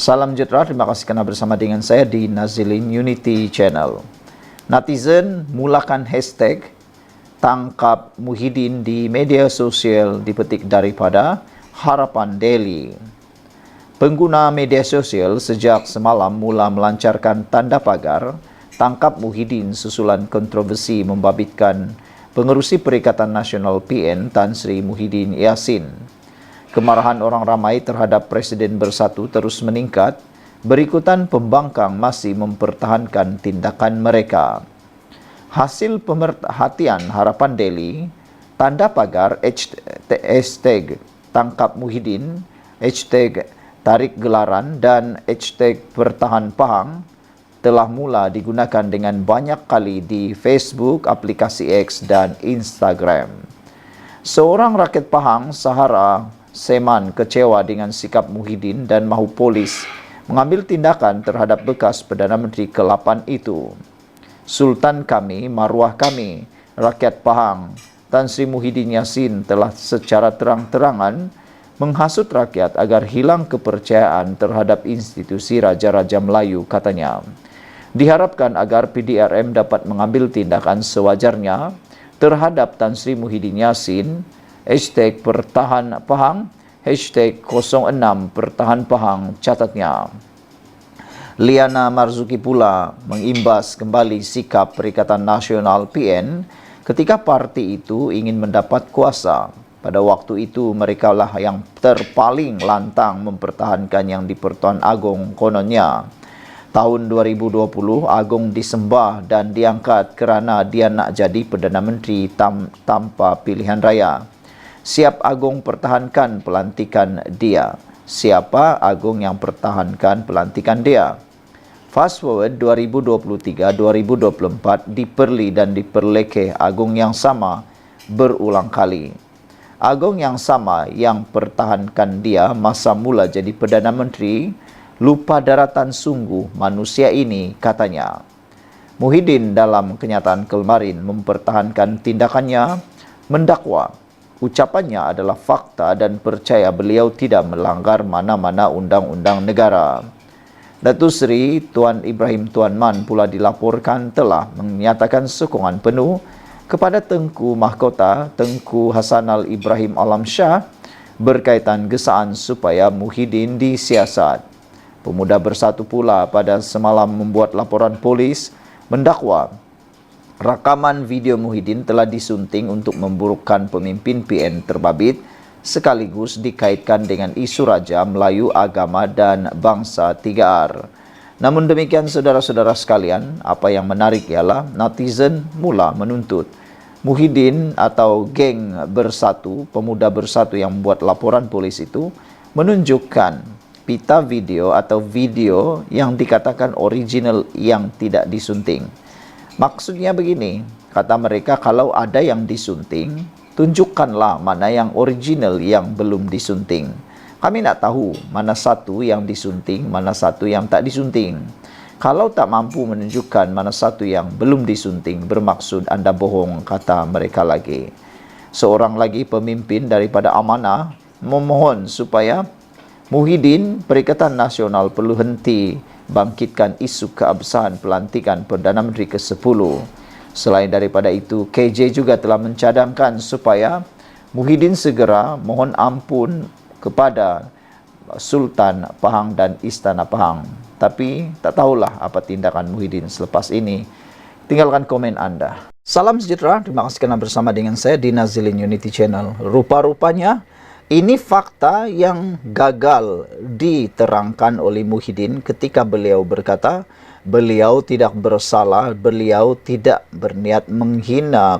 Salam sejahtera, terima kasih kerana bersama dengan saya di Nazilin Unity Channel. Netizen mulakan hashtag tangkap Muhyiddin di media sosial dipetik daripada Harapan Daily. Pengguna media sosial sejak semalam mula melancarkan tanda pagar tangkap Muhyiddin susulan kontroversi membabitkan Pengerusi Perikatan Nasional PN Tan Sri Muhyiddin Yassin. Kemarahan orang ramai terhadap Presiden Bersatu terus meningkat, berikutan pembangkang masih mempertahankan tindakan mereka. Hasil pemerhatian Harapan Daily, tanda pagar hashtag tangkap Muhyiddin, hashtag tarik gelaran dan hashtag pertahan Pahang telah mula digunakan dengan banyak kali di Facebook, aplikasi X dan Instagram. Seorang rakyat Pahang, Sahara Seman, kecewa dengan sikap Muhyiddin dan mahu polis mengambil tindakan terhadap bekas Perdana Menteri ke-8 itu. Sultan kami, maruah kami, rakyat Pahang, Tan Sri Muhyiddin Yassin telah secara terang-terangan menghasut rakyat agar hilang kepercayaan terhadap institusi Raja-Raja Melayu, katanya. Diharapkan agar PDRM dapat mengambil tindakan sewajarnya terhadap Tan Sri Muhyiddin Yassin, hashtag pertahan Pahang, hashtag 06 pertahan Pahang, catatnya. Liana Marzuki pula mengimbas kembali sikap Perikatan Nasional PN ketika parti itu ingin mendapat kuasa. Pada waktu itu merekalah yang terpaling lantang mempertahankan yang di-Pertuan Agong kononnya. Tahun 2020, Agong disembah dan diangkat kerana dia nak jadi Perdana Menteri tanpa pilihan raya. Siap Agong pertahankan pelantikan dia? Siapa Agong yang pertahankan pelantikan dia? Fast forward 2023-2024, diperli dan diperlekeh Agong yang sama berulang kali. Agong yang sama yang pertahankan dia masa mula jadi Perdana Menteri, lupa daratan sungguh manusia ini, katanya. Muhyiddin dalam kenyataan kemarin mempertahankan tindakannya, mendakwa. Ucapannya adalah fakta dan percaya beliau tidak melanggar mana-mana undang-undang negara. Datuk Seri Tuan Ibrahim Tuan Man pula dilaporkan telah menyatakan sokongan penuh kepada Tengku Mahkota Tengku Hasanal Ibrahim Alam Shah berkaitan gesaan supaya Muhyiddin disiasat. Pemuda Bersatu pula pada semalam membuat laporan polis mendakwa rakaman video Muhyiddin telah disunting untuk memburukkan pemimpin PN terbabit sekaligus dikaitkan dengan isu Raja Melayu, agama dan bangsa 3R. Namun demikian saudara-saudara sekalian, apa yang menarik ialah netizen mula menuntut Muhyiddin atau geng Bersatu, pemuda Bersatu yang membuat laporan polis itu menunjukkan pita video atau video yang dikatakan original yang tidak disunting. Maksudnya begini, kata mereka, kalau ada yang disunting, tunjukkanlah mana yang original yang belum disunting. Kami nak tahu mana satu yang disunting, mana satu yang tak disunting. Kalau tak mampu menunjukkan mana satu yang belum disunting, bermaksud anda bohong, kata mereka lagi. Seorang lagi pemimpin daripada Amanah memohon supaya Muhyiddin, Perikatan Nasional perlu henti bangkitkan isu keabsahan pelantikan Perdana Menteri ke-10. Selain daripada itu, KJ juga telah mencadangkan supaya Muhyiddin segera mohon ampun kepada Sultan Pahang dan Istana Pahang. Tapi tak tahulah apa tindakan Muhyiddin selepas ini. Tinggalkan komen anda. Salam sejahtera, terima kasih kerana bersama dengan saya di Nazilin Unity Channel. Rupa-rupanya ini fakta yang gagal diterangkan oleh Muhyiddin ketika beliau berkata beliau tidak bersalah, beliau tidak berniat menghina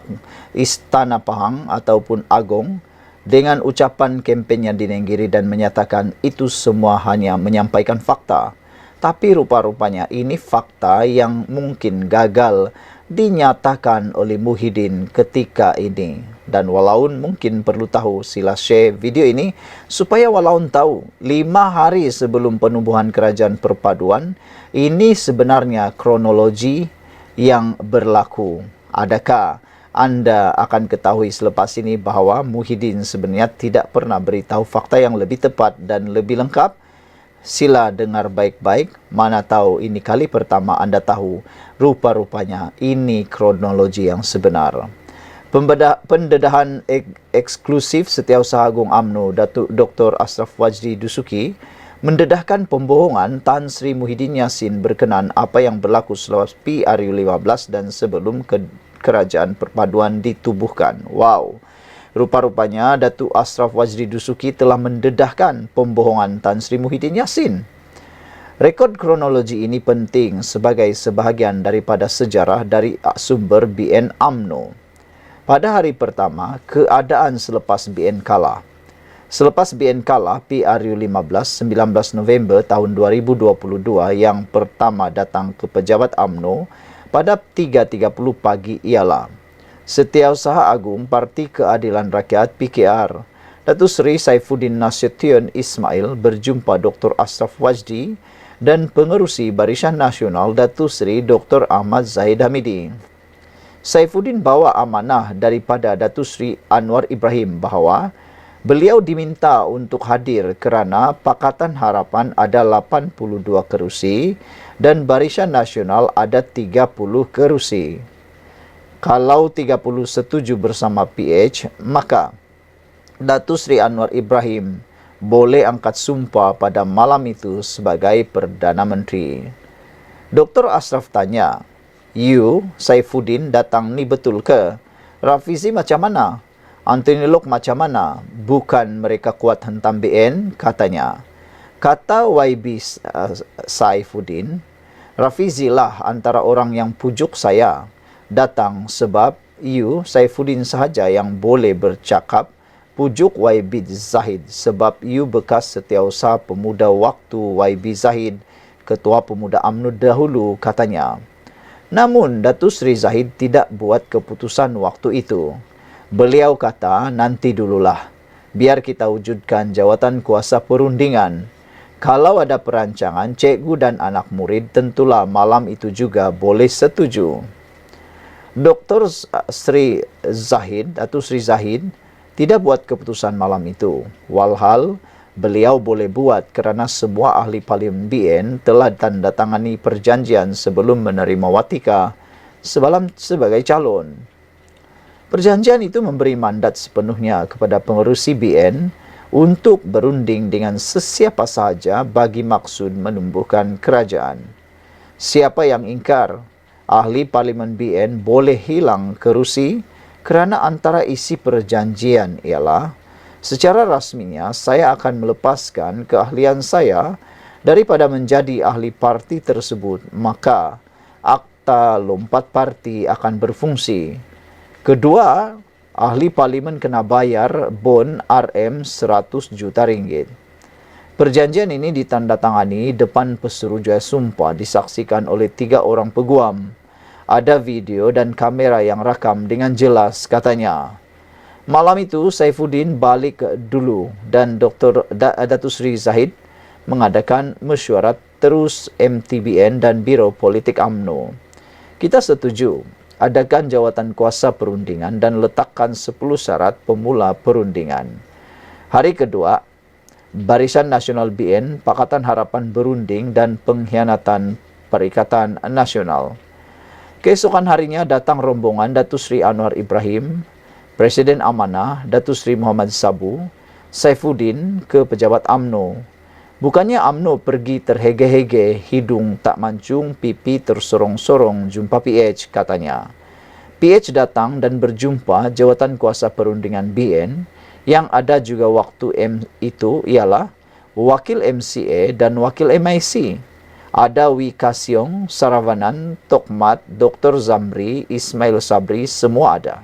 Istana Pahang ataupun Agong dengan ucapan kempennya di Nenggiri dan menyatakan itu semua hanya menyampaikan fakta. Tapi rupa-rupanya ini fakta yang mungkin gagal dinyatakan oleh Muhyiddin ketika ini. Dan walaupun mungkin perlu tahu, sila share video ini supaya walaupun tahu 5 hari sebelum penubuhan Kerajaan Perpaduan, ini sebenarnya kronologi yang berlaku. Adakah anda akan ketahui selepas ini bahawa Muhyiddin sebenarnya tidak pernah beritahu fakta yang lebih tepat dan lebih lengkap Sila dengar baik-baik, mana tahu ini kali pertama anda tahu, rupa-rupanya ini kronologi yang sebenar. Pendedahan eksklusif Setiausaha Agung UMNO Datuk Dr. Ashraf Wajdi Dusuki mendedahkan pembohongan Tan Sri Muhyiddin Yassin berkenaan apa yang berlaku selepas PRU15 dan sebelum kerajaan perpaduan ditubuhkan. Wow! Rupa-rupanya Datuk Ashraf Wajdi Dusuki telah mendedahkan pembohongan Tan Sri Muhyiddin Yassin. Rekod kronologi ini penting sebagai sebahagian daripada sejarah dari sumber BN UMNO. Pada hari pertama, keadaan selepas BN kalah. Selepas BN kalah, PRU15 19 November tahun 2022 yang pertama datang ke pejabat UMNO pada 3.30 pagi ialah Setiausaha Agung Parti Keadilan Rakyat PKR, Datuk Seri Saifuddin Nasution Ismail berjumpa Dr. Ashraf Wajdi dan Pengerusi Barisan Nasional Datuk Seri Dr. Ahmad Zahid Hamidi. Saifuddin bawa amanah daripada Datuk Seri Anwar Ibrahim bahawa beliau diminta untuk hadir kerana Pakatan Harapan ada 82 kerusi dan Barisan Nasional ada 30 kerusi. Kalau 30 setuju bersama PH, maka Datuk Seri Anwar Ibrahim boleh angkat sumpah pada malam itu sebagai Perdana Menteri. Dr. Ashraf tanya, "You, Saifuddin datang ni betul ke? Rafizi macam mana? Anthony Lok macam mana? Bukan mereka kuat hentam BN?" katanya. Kata YB Saifuddin, "Rafizi lah antara orang yang pujuk saya. Datang sebab you, Saifuddin sahaja yang boleh bercakap. Pujuk YB Zahid sebab you bekas Setiausaha Pemuda waktu YB Zahid, Ketua Pemuda UMNO dahulu," katanya. Namun, Datuk Seri Zahid tidak buat keputusan waktu itu. Beliau kata, "Nanti dululah. Biar kita wujudkan jawatan kuasa perundingan. Kalau ada perancangan, cikgu dan anak murid tentulah malam itu juga boleh setuju." Dr. Sri Zahid, Datuk Seri Zahid, tidak buat keputusan malam itu. Walhal, beliau boleh buat kerana semua ahli parlimen BN telah tandatangani perjanjian sebelum menerima watika sebagai calon. Perjanjian itu memberi mandat sepenuhnya kepada pengerusi BN untuk berunding dengan sesiapa sahaja bagi maksud menumbuhkan kerajaan. Siapa yang ingkar, ahli parlimen BN boleh hilang kerusi kerana antara isi perjanjian ialah secara rasminya, saya akan melepaskan keahlian saya daripada menjadi ahli parti tersebut, maka akta lompat parti akan berfungsi. Kedua, ahli parlimen kena bayar bon RM 100 juta ringgit. Perjanjian ini ditandatangani depan Pesuruhjaya Sumpah disaksikan oleh 3 orang peguam. Ada video dan kamera yang rakam dengan jelas, katanya. Malam itu, Saifuddin balik dulu dan Datuk Seri Zahid mengadakan mesyuarat terus MTBN dan Biro Politik UMNO. Kita setuju, adakan jawatan kuasa perundingan dan letakkan 10 syarat pemula perundingan. Hari kedua, Barisan Nasional BN, Pakatan Harapan berunding dan pengkhianatan Perikatan Nasional. Keesokan harinya datang rombongan Datuk Seri Anwar Ibrahim, Presiden Amanah Datuk Seri Muhammad Sabu, Saifuddin ke pejabat UMNO. Bukannya UMNO pergi terhege-hege, hidung tak mancung, pipi tersorong-sorong jumpa PH, katanya. PH datang dan berjumpa jawatan kuasa perundingan BN yang ada juga waktu itu ialah Wakil MCA dan Wakil MIC. Ada Wi Kasyong, Saravanan, Tokmat, Dr. Zamri, Ismail Sabri, semua ada.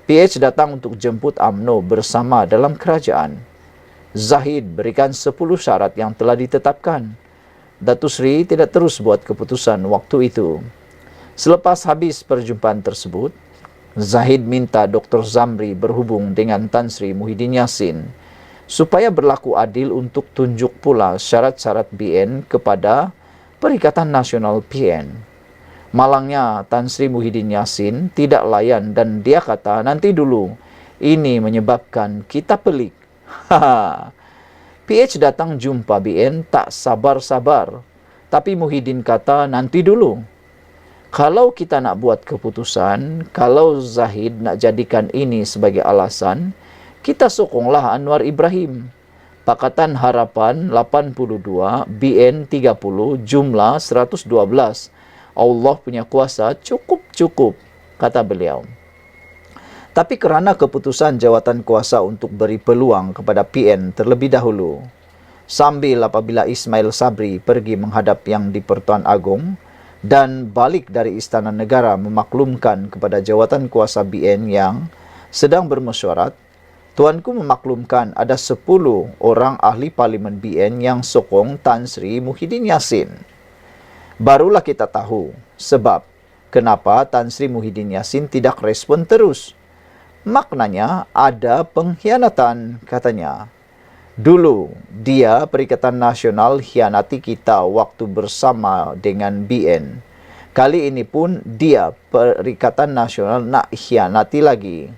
PH datang untuk jemput UMNO bersama dalam kerajaan. Zahid berikan 10 syarat yang telah ditetapkan. Datuk Seri tidak terus buat keputusan waktu itu. Selepas habis perjumpaan tersebut, Zahid minta Dr. Zamri berhubung dengan Tan Sri Muhyiddin Yassin supaya berlaku adil untuk tunjuk pula syarat-syarat BN kepada Perikatan Nasional PN. Malangnya, Tan Sri Muhyiddin Yassin tidak layan dan dia kata, "Nanti dulu, ini menyebabkan kita pelik." PH datang jumpa BN tak sabar-sabar. Tapi Muhyiddin kata, nanti dulu. Kalau kita nak buat keputusan, kalau Zahid nak jadikan ini sebagai alasan, kita sokonglah Anwar Ibrahim. Pakatan Harapan 82, BN 30, jumlah 112. Allah punya kuasa cukup-cukup, kata beliau. Tapi kerana keputusan jawatan kuasa untuk beri peluang kepada PN terlebih dahulu, sambil apabila Ismail Sabri pergi menghadap Yang di-Pertuan Agong dan balik dari Istana Negara memaklumkan kepada jawatan kuasa BN yang sedang bermesyuarat, Tuanku memaklumkan ada 10 orang ahli parlimen BN yang sokong Tan Sri Muhyiddin Yassin. Barulah kita tahu sebab kenapa Tan Sri Muhyiddin Yassin tidak respon terus. Maknanya ada pengkhianatan, katanya. Dulu dia Perikatan Nasional hianati kita waktu bersama dengan BN. Kali ini pun dia Perikatan Nasional nak hianati lagi.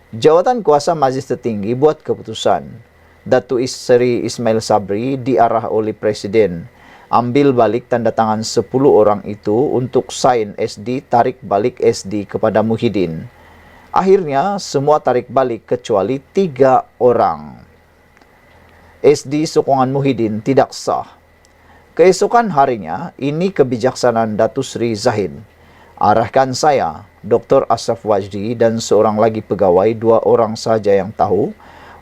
Jawatan kuasa Majlis Tertinggi buat keputusan. Datuk Seri Ismail Sabri diarah oleh Presiden ambil balik tanda tangan 10 orang itu untuk sign SD, tarik balik SD kepada Muhyiddin. Akhirnya semua tarik balik kecuali 3 orang. SD sokongan Muhyiddin tidak sah. Keesokan harinya, ini kebijaksanaan Datuk Seri Zahid. Arahkan saya, Dr. Ashraf Wajdi dan seorang lagi pegawai, 2 orang saja yang tahu,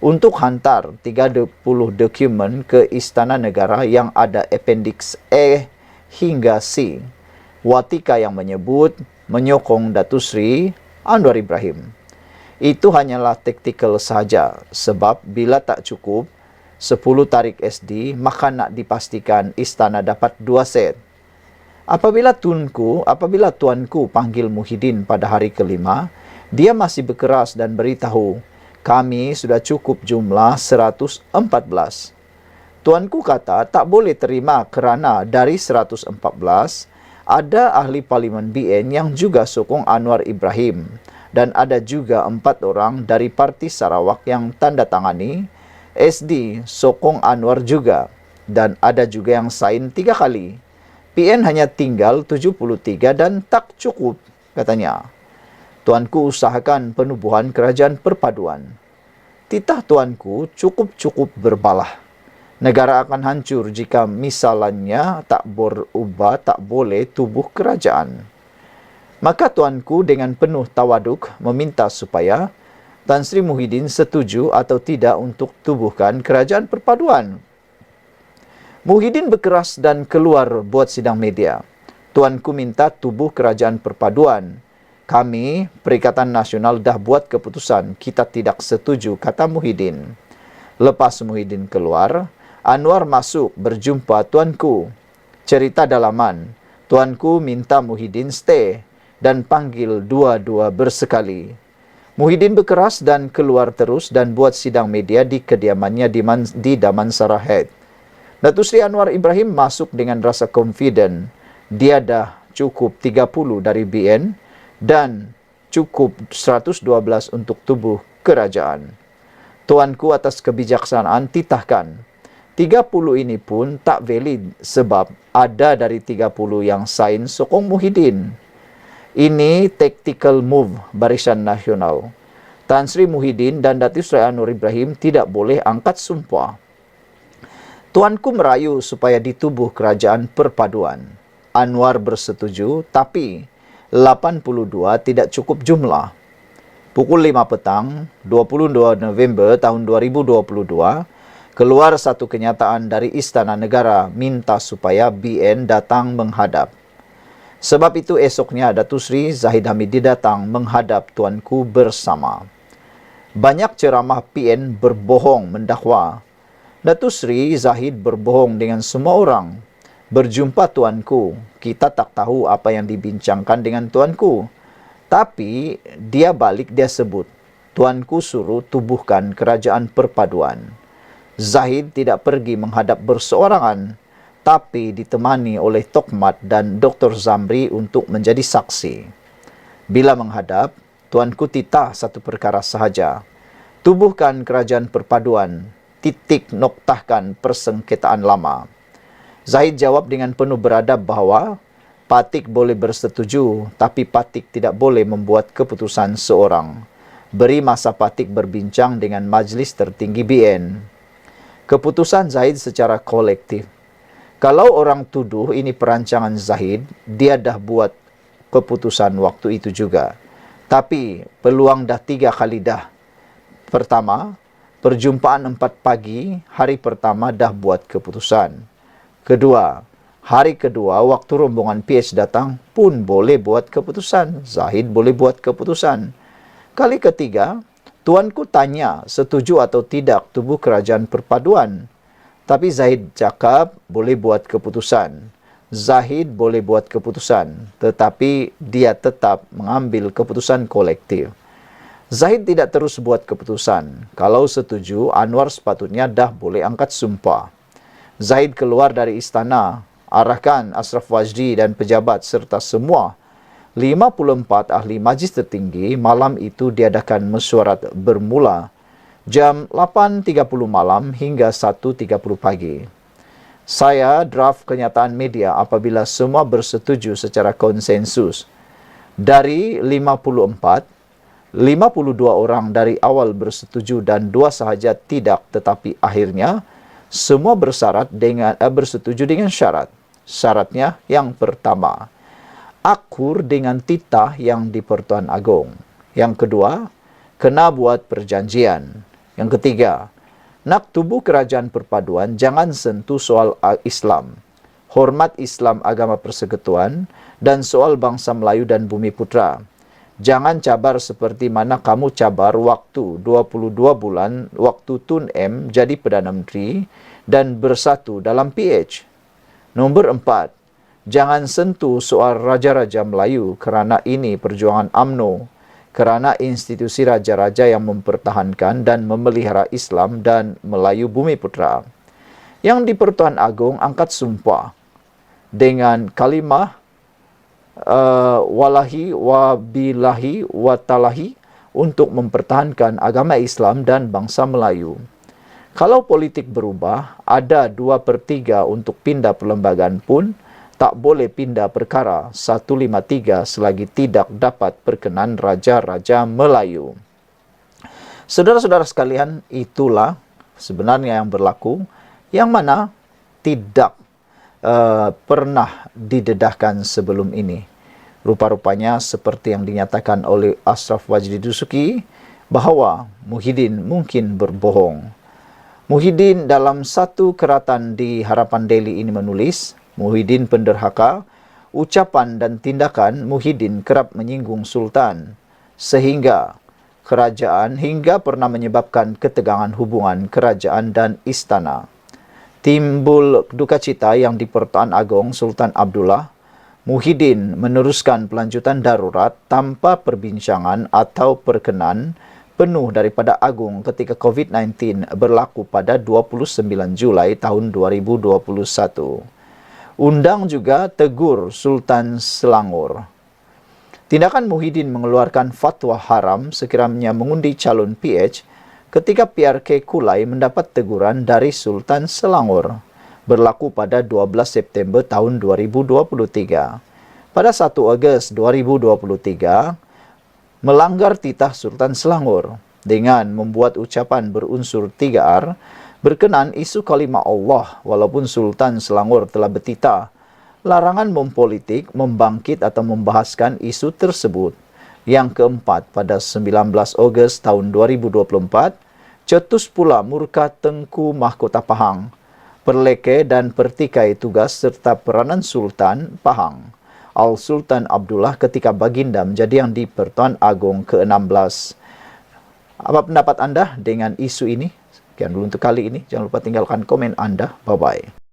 untuk hantar 30 dokumen ke Istana Negara yang ada Appendix A hingga C. Watika yang menyokong Datuk Seri Anwar Ibrahim. Itu hanyalah taktikal sahaja sebab bila tak cukup 10 tarik SD, maka nak dipastikan istana dapat 2 set. Apabila tuanku panggil Muhyiddin pada hari kelima, dia masih berkeras dan beritahu, kami sudah cukup jumlah 114. Tuanku kata tak boleh terima kerana dari 114, ada ahli parlimen BN yang juga sokong Anwar Ibrahim dan ada juga 4 orang dari Parti Sarawak yang tanda tangani SD sokong Anwar juga dan ada juga yang sign 3 kali. PN hanya tinggal 73 dan tak cukup, katanya. Tuanku usahakan penubuhan kerajaan perpaduan. Titah tuanku cukup-cukup berbalah. Negara akan hancur jika misalnya tak berubah, tak boleh tubuh kerajaan. Maka tuanku dengan penuh tawaduk meminta supaya Tan Sri Muhyiddin setuju atau tidak untuk tubuhkan kerajaan perpaduan. Muhyiddin berkeras dan keluar buat sidang media. Tuanku minta tubuh kerajaan perpaduan. Kami, Perikatan Nasional dah buat keputusan. Kita tidak setuju, kata Muhyiddin. Lepas Muhyiddin keluar, Anwar masuk berjumpa tuanku. Cerita dalaman. Tuanku minta Muhyiddin stay dan panggil dua-dua bersekali. Muhyiddin berkeras dan keluar terus dan buat sidang media di kediamannya di Damansara Head. Datuk Seri Anwar Ibrahim masuk dengan rasa confident. Dia dah cukup 30 dari BN dan cukup 112 untuk tubuh kerajaan. Tuanku atas kebijaksanaan titahkan. 30 ini pun tak valid sebab ada dari 30 yang sign sokong Muhyiddin. Ini tactical move Barisan Nasional. Tan Sri Muhyiddin dan Datuk Seri Anwar Ibrahim tidak boleh angkat sumpah. Tuanku merayu supaya ditubuh kerajaan perpaduan. Anwar bersetuju, tapi 82 tidak cukup jumlah. Pukul 5 petang, 22 November tahun 2022, keluar satu kenyataan dari Istana Negara minta supaya BN datang menghadap. Sebab itu esoknya Datuk Seri Zahid Hamidi datang menghadap tuanku bersama. Banyak ceramah PN berbohong mendakwa. Datuk Seri Zahid berbohong dengan semua orang. Berjumpa tuanku, kita tak tahu apa yang dibincangkan dengan tuanku. Tapi dia sebut, tuanku suruh tubuhkan kerajaan perpaduan. Zahid tidak pergi menghadap berseorangan, tapi ditemani oleh Tokmat dan Dr. Zamri untuk menjadi saksi. Bila menghadap, tuanku titah satu perkara sahaja. Tubuhkan kerajaan perpaduan. titik noktahkan persengketaan lama. Zahid jawab dengan penuh beradab bahawa Patik boleh bersetuju, tapi Patik tidak boleh membuat keputusan seorang. Beri masa Patik berbincang dengan Majlis Tertinggi BN. Keputusan Zahid secara kolektif. Kalau orang tuduh ini perancangan Zahid, dia dah buat keputusan waktu itu juga. Tapi peluang dah 3 kali dah. Pertama, perjumpaan 4 pagi, hari pertama dah buat keputusan. Kedua, hari kedua waktu rombongan PH datang pun boleh buat keputusan. Zahid boleh buat keputusan. Kali ketiga, tuanku tanya setuju atau tidak tubuh kerajaan perpaduan. Tapi Zahid cakap boleh buat keputusan. Zahid boleh buat keputusan, tetapi dia tetap mengambil keputusan kolektif. Zahid tidak terus buat keputusan. Kalau setuju, Anwar sepatutnya dah boleh angkat sumpah. Zahid keluar dari istana, arahkan Ashraf Wajdi dan pejabat serta semua 54 ahli Majlis Tertinggi malam itu diadakan mesyuarat bermula jam 8.30 malam hingga 1.30 pagi. Saya draft kenyataan media apabila semua bersetuju secara konsensus. Dari 54, 52 orang dari awal bersetuju dan 2 sahaja tidak, tetapi akhirnya semua bersetuju dengan syarat. Syaratnya yang pertama, akur dengan titah yang di Pertuan Agong. Yang kedua, kena buat perjanjian. Yang ketiga, nak tubuh kerajaan perpaduan jangan sentuh soal Islam. Hormat Islam agama persekutuan dan soal bangsa Melayu dan Bumi Putra. Jangan cabar seperti mana kamu cabar waktu 22 bulan waktu Tun M jadi Perdana Menteri dan bersatu dalam PH. Nombor 4, jangan sentuh soal Raja-Raja Melayu kerana ini perjuangan UMNO, kerana institusi raja-raja yang mempertahankan dan memelihara Islam dan Melayu Bumi Putra. Yang di Pertuan Agong angkat sumpah dengan kalimah walahi wabilahi watalahi untuk mempertahankan agama Islam dan bangsa Melayu. Kalau politik berubah, ada 2/3 untuk pindah perlembagaan pun tak boleh pindah perkara 153 selagi tidak dapat perkenan Raja-Raja Melayu. Saudara-saudara sekalian, itulah sebenarnya yang berlaku, yang mana tidak pernah didedahkan sebelum ini. Rupa-rupanya seperti yang dinyatakan oleh Ashraf Wajdi Dusuki bahawa Muhyiddin mungkin berbohong. Muhyiddin dalam satu keratan di Harapan Daily ini menulis, Muhyiddin penderhaka, ucapan dan tindakan Muhyiddin kerap menyinggung Sultan, sehingga kerajaan hingga pernah menyebabkan ketegangan hubungan kerajaan dan istana. Timbul duka cita yang di Pertuan Agong Sultan Abdullah, Muhyiddin meneruskan pelanjutan darurat tanpa perbincangan atau perkenan penuh daripada Agung ketika COVID-19 berlaku pada 29 Julai tahun 2021. Undang juga tegur Sultan Selangor. Tindakan Muhyiddin mengeluarkan fatwa haram sekiranya mengundi calon PH ketika PRK Kulai mendapat teguran dari Sultan Selangor berlaku pada 12 September tahun 2023. Pada 1 Ogos 2023, melanggar titah Sultan Selangor dengan membuat ucapan berunsur 3R berkenan isu kalimah Allah walaupun Sultan Selangor telah bertitah larangan mempolitik, membangkit atau membahaskan isu tersebut. Yang keempat, pada 19 Ogos tahun 2024, cetus pula murka Tengku Mahkota Pahang, perleke dan pertikai tugas serta peranan Sultan Pahang, Al-Sultan Abdullah ketika baginda menjadi yang di Pertuan Agong ke-16. Apa pendapat anda dengan isu ini? Sekian dulu untuk kali ini. Jangan lupa tinggalkan komen anda. Bye-bye.